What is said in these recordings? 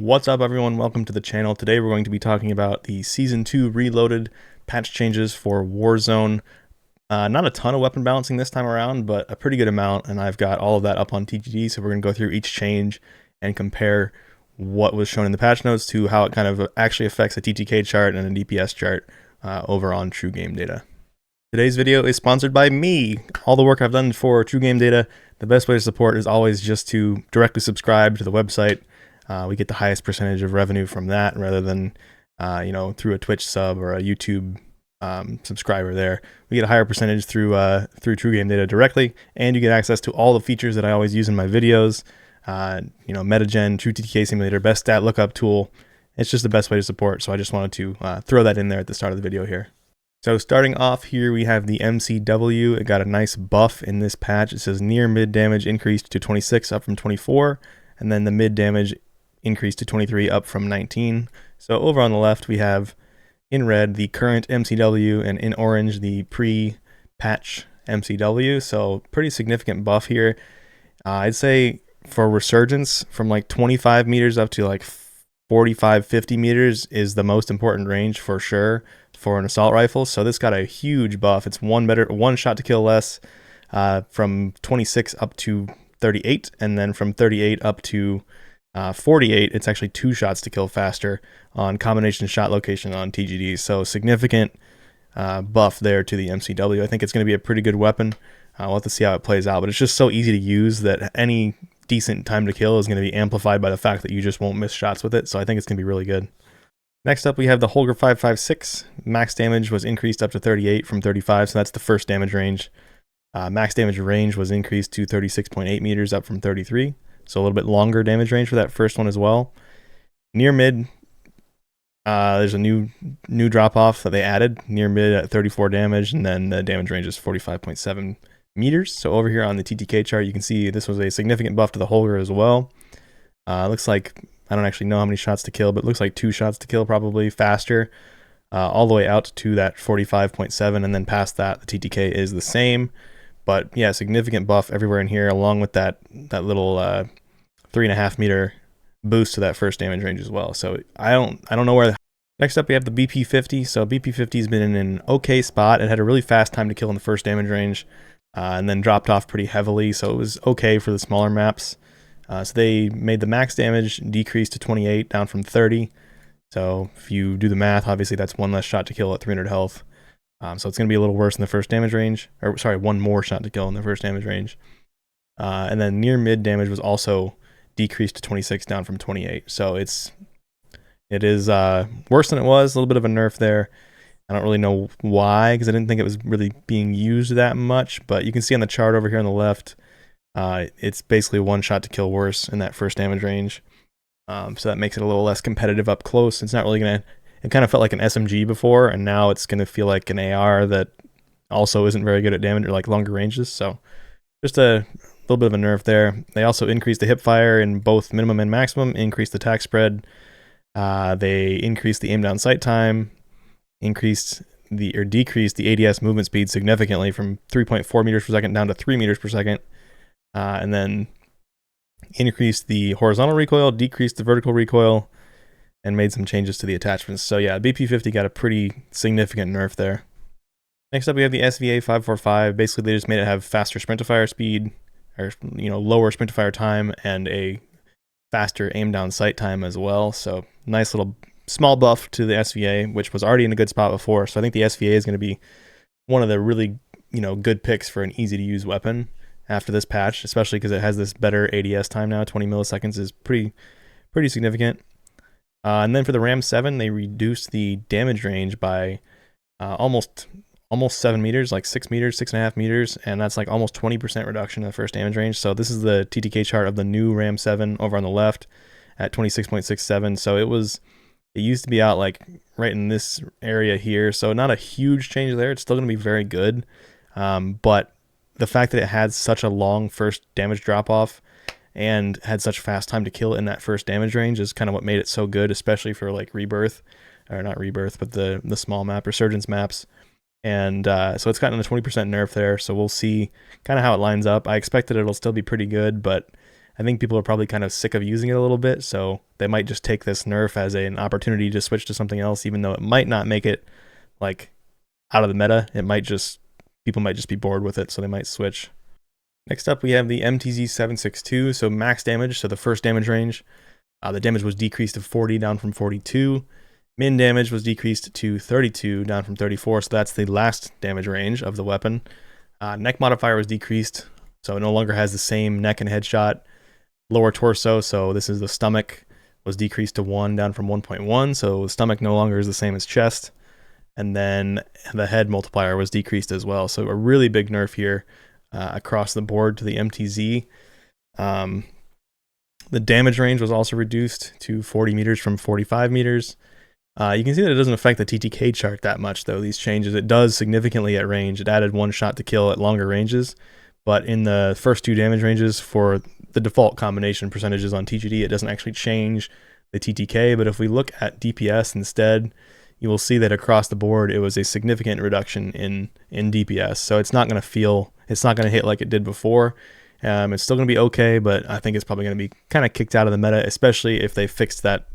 What's up everyone, welcome to the channel. Today we're going to be talking about the Season 2 Reloaded patch changes for Warzone. Not a ton of weapon balancing this time around, but a pretty good amount, and I've got all of that up on TGD, so we're going to go through each change and compare what was shown in the patch notes to how it kind of actually affects a TTK chart and a DPS chart over on True Game Data. Today's video is sponsored by me. All the work I've done for True Game Data, the best way to support is always just to directly subscribe to the website. We get the highest percentage of revenue from that rather than, through a Twitch sub or a YouTube subscriber there. We get a higher percentage through True Game Data directly, and you get access to all the features that I always use in my videos. MetaGen, True TTK Simulator, Best Stat Lookup Tool. It's just the best way to support, so I just wanted to throw that in there at the start of the video here. So starting off here, we have the MCW. It got a nice buff in this patch. It says near mid damage increased to 26 up from 24, and then the mid damage increased to 23 up from 19. So over on the left we have in red the current MCW and in orange the pre-patch MCW. So pretty significant buff here. I'd say for Resurgence from like 25 meters up to like 45-50 meters is the most important range for sure for an assault rifle. So this got a huge buff. It's one shot to kill less from 26 up to 38, and then from 38 up to 48, it's actually 2 shots to kill faster on combination shot location on TGD. So significant buff there to the MCW. I think it's going to be a pretty good weapon. We'll have to see how it plays out, but it's just so easy to use that any decent time to kill is going to be amplified by the fact that you just won't miss shots with it. So I think it's going to be really good. Next up, we have the Holger 5.56. Max damage was increased up to 38 from 35, so that's the first damage range. Max damage range was increased to 36.8 meters up from 33. So a little bit longer damage range for that first one as well. Near mid, there's a new drop off that they added. Near mid at 34 damage, and then the damage range is 45.7 meters. So over here on the TTK chart, you can see this was a significant buff to the Holger as well. Looks like, I don't actually know how many shots to kill, but it looks like 2 shots to kill probably faster, all the way out to that 45.7, and then past that, the TTK is the same. But yeah, significant buff everywhere in here, along with that little 3.5 meter boost to that first damage range as well. So I don't know where. Next up, we have the BP50. So BP50 has been in an okay spot. It had a really fast time to kill in the first damage range, and then dropped off pretty heavily. So it was okay for the smaller maps. So they made the max damage decrease to 28, down from 30. So if you do the math, obviously that's 1 less shot to kill at 300 health. So it's going to be a little worse in the first damage range, or sorry, 1 more shot to kill in the first damage range. And then near mid damage was also decreased to 26, down from 28. So it is worse than it was. A little bit of a nerf there. I don't really know why, because I didn't think it was really being used that much. But you can see on the chart over here on the left, it's basically 1 shot to kill worse in that first damage range. So that makes it a little less competitive up close. It's not really going to. It kind of felt like an SMG before, and now it's going to feel like an AR that also isn't very good at damage or like longer ranges. So just a little bit of a nerf there. They also increased the hip fire in both minimum and maximum, increased the TAQ spread. They increased the aim down sight time, decreased the ADS movement speed significantly from 3.4 meters per second down to 3 meters per second. And then increased the horizontal recoil, decreased the vertical recoil, and made some changes to the attachments. So yeah, BP50 got a pretty significant nerf there. Next up, we have the SVA 545. Basically, they just made it have faster sprint to fire speed, or lower sprint to fire time, and a faster aim down sight time as well. So nice little small buff to the SVA, which was already in a good spot before. So I think the SVA is going to be one of the really good picks for an easy to use weapon after this patch, especially because it has this better ADS time now. 20 milliseconds is pretty significant. And then for the Ram 7, they reduced the damage range by almost 7 meters, like 6 meters, 6.5 meters, and that's like almost 20% reduction in the first damage range. So this is the TTK chart of the new Ram 7 over on the left at 26.67. So it used to be out like right in this area here. So not a huge change there. It's still going to be very good. But the fact that it had such a long first damage drop off and had such fast time to kill in that first damage range is kind of what made it so good, especially for like Rebirth, or not Rebirth, but the small map, Resurgence maps. And so it's gotten a 20% nerf there, so we'll see kind of how it lines up. I expect that it'll still be pretty good, but I think people are probably kind of sick of using it a little bit, so they might just take this nerf as an opportunity to switch to something else, even though it might not make it like out of the meta. It might just, people might just be bored with it, so they might switch. Next up, we have the MTZ762, so max damage, so the first damage range. The damage was decreased to 40, down from 42. Min damage was decreased to 32, down from 34, so that's the last damage range of the weapon. Neck modifier was decreased, so it no longer has the same neck and headshot. Lower torso, so this is the stomach, was decreased to 1, down from 1.1, so the stomach no longer is the same as chest. And then the head multiplier was decreased as well, so a really big nerf here across the board to the MTZ. The damage range was also reduced to 40 meters from 45 meters. You can see that it doesn't affect the TTK chart that much, though, these changes. It does significantly at range. It added 1 shot to kill at longer ranges, but in the first 2 damage ranges for the default combination percentages on TGD, it doesn't actually change the TTK. But if we look at DPS instead, you will see that across the board, it was a significant reduction in DPS. So it's not going to hit like it did before. It's still going to be okay, but I think it's probably going to be kind of kicked out of the meta, especially if they fixed that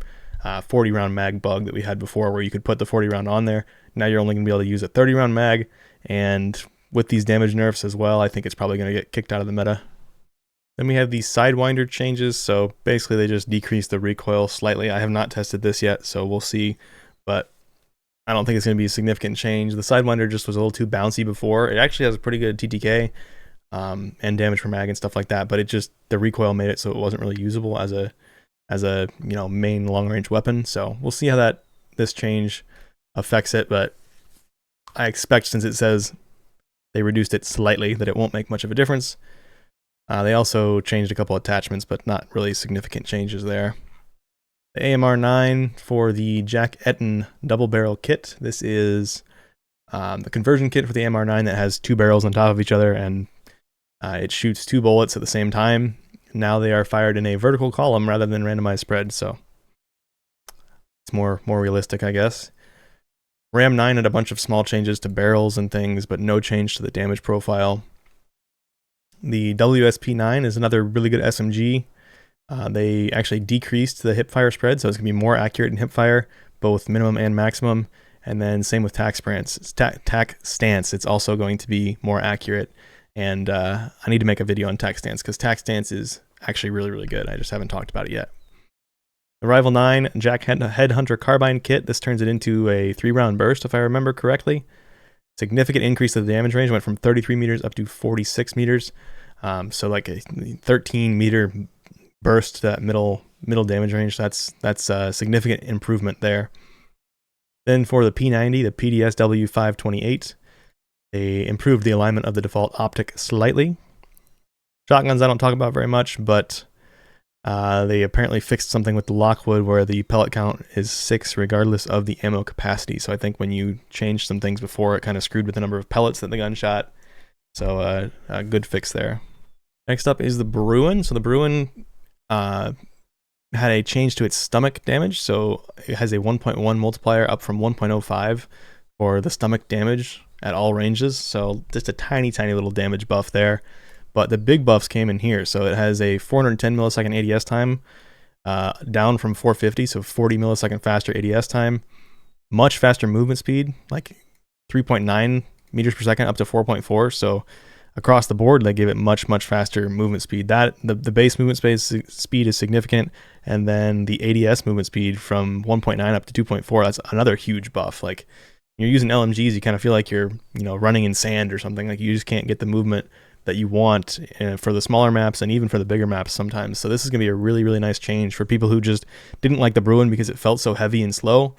40 round mag bug that we had before, where you could put the 40 round on there. Now you're only going to be able to use a 30 round mag, and with these damage nerfs as well, I think it's probably going to get kicked out of the meta. Then we have the Sidewinder changes, so basically they just decreased the recoil slightly. I have not tested this yet, so we'll see, but I don't think it's going to be a significant change. The Sidewinder just was a little too bouncy before. It actually has a pretty good TTK and damage per mag and stuff like that, but it just, the recoil made it so it wasn't really usable as a main long range weapon. So we'll see how this change affects it, but I expect, since it says they reduced it slightly, that it won't make much of a difference. They also changed a couple attachments, but not really significant changes there. The AMR9 for the Jack Etten double barrel kit. This is the conversion kit for the AMR9 that has 2 barrels on top of each other, and it shoots 2 bullets at the same time. Now they are fired in a vertical column rather than randomized spread, so it's more realistic, I guess. Ram 9 had a bunch of small changes to barrels and things, but no change to the damage profile. The WSP9 is another really good SMG. They actually decreased the hipfire spread, so it's going to be more accurate in hipfire, both minimum and maximum. And then same with TAQ stance. It's also going to be more accurate. And I need to make a video on TAQ stance, because TAQ stance is actually really, really good. I just haven't talked about it yet. The Rival 9 Jack Headhunter carbine kit. This turns it into a 3-round burst, if I remember correctly. Significant increase of the damage range, went from 33 meters up to 46 meters. So like a 13 meter burst to that middle damage range. That's a significant improvement there. Then for the P90, the PDSW528, they improved the alignment of the default optic slightly. Shotguns I don't talk about very much, but they apparently fixed something with the Lockwood where the pellet count is 6 regardless of the ammo capacity. So I think when you changed some things before, it kind of screwed with the number of pellets that the gun shot. So a good fix there. Next up is the Bruen. So the Bruen had a change to its stomach damage. So it has a 1.1 multiplier up from 1.05 for the stomach damage at all ranges. So just a tiny little damage buff there. But the big buffs came in here. So it has a 410 millisecond ADS time, down from 450, so 40 millisecond faster ADS time. Much faster movement speed, like 3.9 meters per second up to 4.4. So across the board, they gave it much faster movement speed. The base movement speed is significant, and then the ADS movement speed from 1.9 up to 2.4. That's another huge buff. Like, you're using LMGs, you kind of feel like you're running in sand or something. Like, you just can't get the movement that you want for the smaller maps and even for the bigger maps sometimes. So this is going to be a really nice change for people who just didn't like the Bruen because it felt so heavy and slow.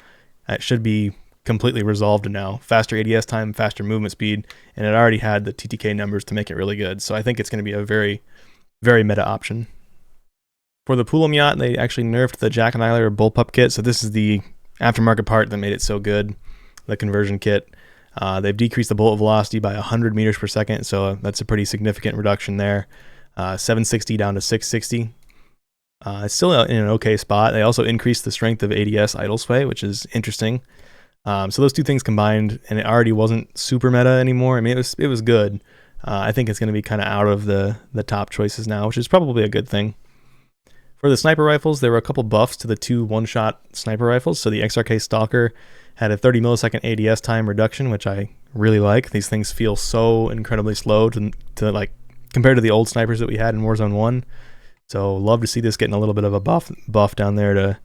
That should be completely resolved now. Faster ADS time, faster movement speed, and it already had the TTK numbers to make it really good. So I think it's going to be a very meta option. For the Pulemyot, they actually nerfed the Jack Annihilator bullpup kit. So this is the aftermarket part that made it so good, the conversion kit. They've decreased the bullet velocity by 100 meters per second, so that's a pretty significant reduction there. 760 down to 660. It's still in an okay spot. They also increased the strength of ADS idle sway, which is interesting. So those two things combined, and it already wasn't super meta anymore. I mean, it was good. I think it's going to be kind of out of the top choices now, which is probably a good thing. For the sniper rifles, there were a couple buffs to the 2 one-shot sniper rifles. So the XRK Stalker had a 30 millisecond ADS time reduction, which I really like. These things feel so incredibly slow to like compared to the old snipers that we had in Warzone 1. So love to see this getting a little bit of a buff down there to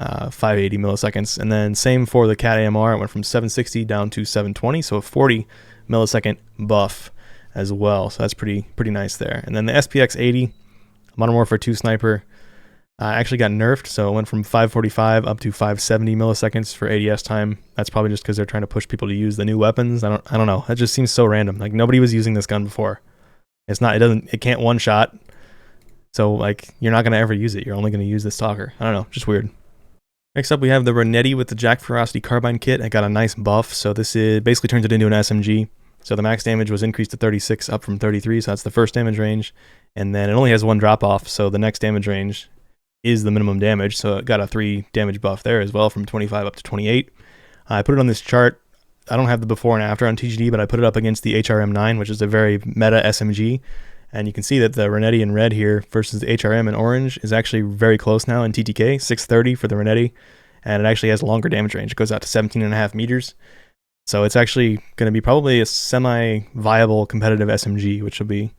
580 milliseconds. And then same for the KATT AMR, it went from 760 down to 720, so a 40 millisecond buff as well. So that's pretty nice there. And then the SPX 80 Modern Warfare 2 sniper actually got nerfed, so it went from 545 up to 570 milliseconds for ADS time. That's probably just because they're trying to push people to use the new weapons. I don't know. That just seems so random. Like nobody was using this gun before. It can't one shot. So like you're not gonna ever use it. You're only gonna use the Stalker. I don't know, just weird. Next up we have the Renetti with the Jack Ferocity carbine kit. It got a nice buff, so this basically turns it into an SMG. So the max damage was increased to 36 up from 33, so that's the first damage range. And then it only has 1 drop off, so the next damage range is the minimum damage, so it got a 3 damage buff there as well from 25 up to 28. I put it on this chart. I don't have the before and after on TGD, but I put it up against the HRM9, which is a very meta SMG. And you can see that the Renetti in red here versus the HRM in orange is actually very close now in TTK, 630 for the Renetti. And it actually has a longer damage range. It goes out to 17.5 meters. So it's actually going to be probably a semi-viable competitive SMG, which will be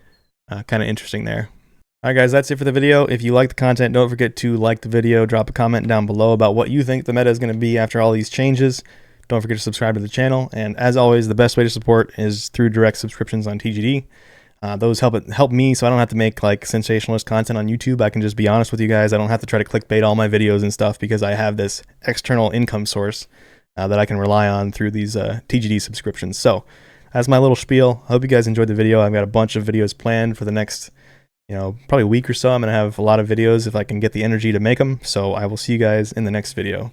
kind of interesting there. Alright guys, that's it for the video. If you like the content, don't forget to like the video, drop a comment down below about what you think the meta is going to be after all these changes. Don't forget to subscribe to the channel, and as always, the best way to support is through direct subscriptions on TGD. Those help me, so I don't have to make like sensationalist content on YouTube. I can just be honest with you guys. I don't have to try to clickbait all my videos and stuff because I have this external income source that I can rely on through these TGD subscriptions. So that's my little spiel. I hope you guys enjoyed the video. I've got a bunch of videos planned for the next, probably a week or so. I'm going to have a lot of videos if I can get the energy to make them. So I will see you guys in the next video.